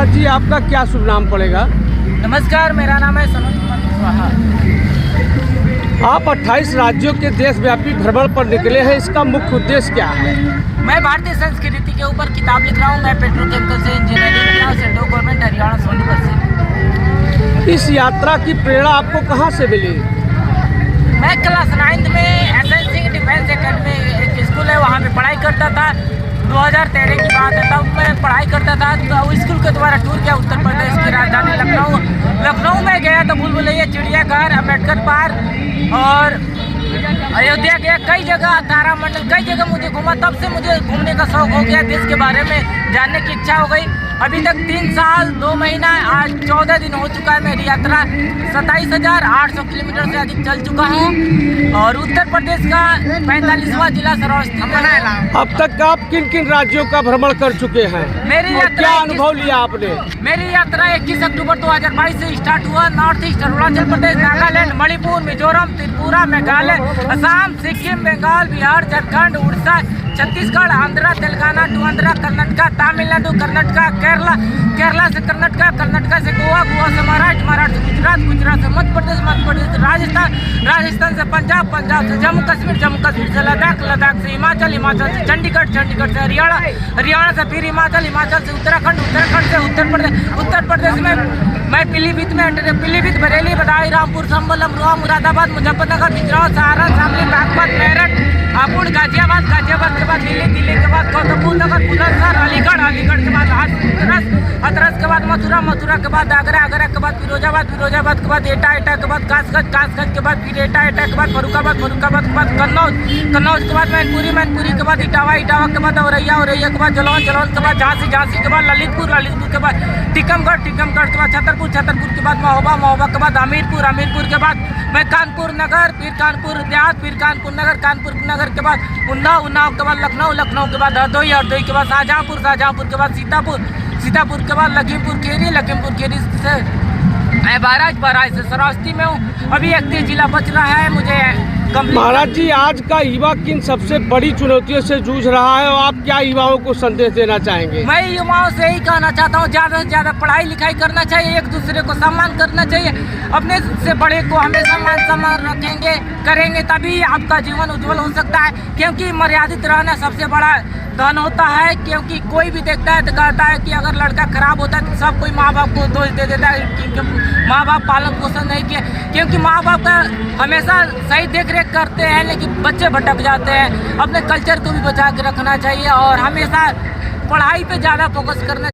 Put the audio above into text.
महाराज जी, आपका क्या शुभ नाम पड़ेगा? नमस्कार, मेरा नाम है सनोज कुमार कुशवाहा। आप 28 राज्यों के देशव्यापी भ्रमण पर निकले हैं, इसका मुख्य उद्देश्य क्या है? मैं भारतीय संस्कृति के ऊपर किताब लिख रहा हूँ। मैं पेट्रोकेमिकल से इंजीनियरिंग किया, सेंट्रल गवर्नमेंट हरियाणा सोनीपत से। इस यात्रा की प्रेरणा आपको कहाँ से मिली? मैं क्लास 9th में एसएनसी डिफेंस एकेडमी एक स्कूल है, वहाँ पे पढ़ाई करता था। 2013 की बात है, तब मैं पढ़ाई करता था। तो स्कूल के द्वारा टूर किया उत्तर प्रदेश की राजधानी लखनऊ में गया तो भूल-भुलैया, चिड़ियाघर, अम्बेडकर पार्क और अयोध्या गया। कई जगह, तारामंडल, कई जगह मुझे घूमा। तब से मुझे घूमने का शौक हो गया, देश के बारे में जानने की इच्छा हो गई। अभी तक 3 साल 2 महीना, आज 14 दिन हो चुका है। मेरी यात्रा 27,800 किलोमीटर से अधिक चल चुका हूँ और उत्तर प्रदेश का 45वां जिला श्रावस्ती में। अब तक आप किन किन राज्यों का भ्रमण कर चुके हैं? मेरी और यात्रा क्या अनुभव लिया आपने? मेरी यात्रा 21 अक्टूबर 2022 से स्टार्ट हुआ। नॉर्थ ईस्ट, अरुणाचल प्रदेश, नागालैंड, मणिपुर, मिजोरम, त्रिपुरा, मेघालय, असम, सिक्किम, बंगाल, बिहार, झारखंड, उड़ीसा, छत्तीसगढ़, आंध्रा, तेलंगाना, आंध्रा, कर्नाटका, तमिलनाडु, कर्नाटका, केरला से कर्नाटका से गोवा, गोवा से महाराष्ट्र से गुजरात से मध्य प्रदेश से राजस्थान से पंजाब से जम्मू कश्मीर से लद्दाख से हिमाचल से चंडीगढ़ से हरियाणा से फिर हिमाचल से उत्तराखंड से उत्तर प्रदेश में मैं पीलीभीत, बरेली, बदायूं, रामपुर, संबल, अमरोहा, मुरादाबाद, मुजफ्फरनगर, बिजनौर, सहारन, शामली, बागपत, मेरठ, हापुड़, गाजियाबाद के बाद दिल्ली के बाद गौतमबुद्ध नगर, बुलंदशहर, अलीगढ़ के बाद हाथरस के बाद मथुरा के बाद आगरा के बाद फिरोजाबाद के बाद एटा के बाद कासगंज के बाद फिर एटा के बाद फरुखाबाद के बाद कन्नौज के बाद मैनपुरी के बाद इटावा के बाद औरैया के बाद जलौन के बाद झांसी के बाद ललितपुर के बाद टीकमगढ़ के बाद छतरपुर के बाद महोबा के बाद हमीरपुर के बाद मैं कानपुर नगर, फिर कानपुर देहात, फिर कानपुर नगर के बाद उन्नाव के बाद लखनऊ के बाद हरदोई के बाद शाहजहांपुर के बाद सीतापुर के बाद लखीमपुर खेरी से मैं बहराइच से श्रावस्ती में हूँ। अभी 31 जिला बच रहा है मुझे। महाराज जी, आज का युवा किन सबसे बड़ी चुनौतियों से जूझ रहा है और आप क्या युवाओं को संदेश देना चाहेंगे? मैं युवाओं से यही कहना चाहता हूँ, ज़्यादा से ज़्यादा पढ़ाई लिखाई करना चाहिए, एक दूसरे को सम्मान करना चाहिए। अपने से बड़े को हमेशा सम्मान करेंगे तभी आपका जीवन उज्जवल हो सकता है। क्योंकि मर्यादित रहना सबसे बड़ा धन होता है। क्योंकि कोई भी देखता है तो कहता है कि अगर लड़का खराब होता है तो सब कोई माँ बाप को दोष दे देता है क्योंकि माँ बाप पालन पोषण नहीं किया। क्योंकि माँ बाप का हमेशा सही देख रेख करते हैं, लेकिन बच्चे भटक जाते हैं। अपने कल्चर को भी बचा के रखना चाहिए और हमेशा पढ़ाई पे ज़्यादा फोकस करना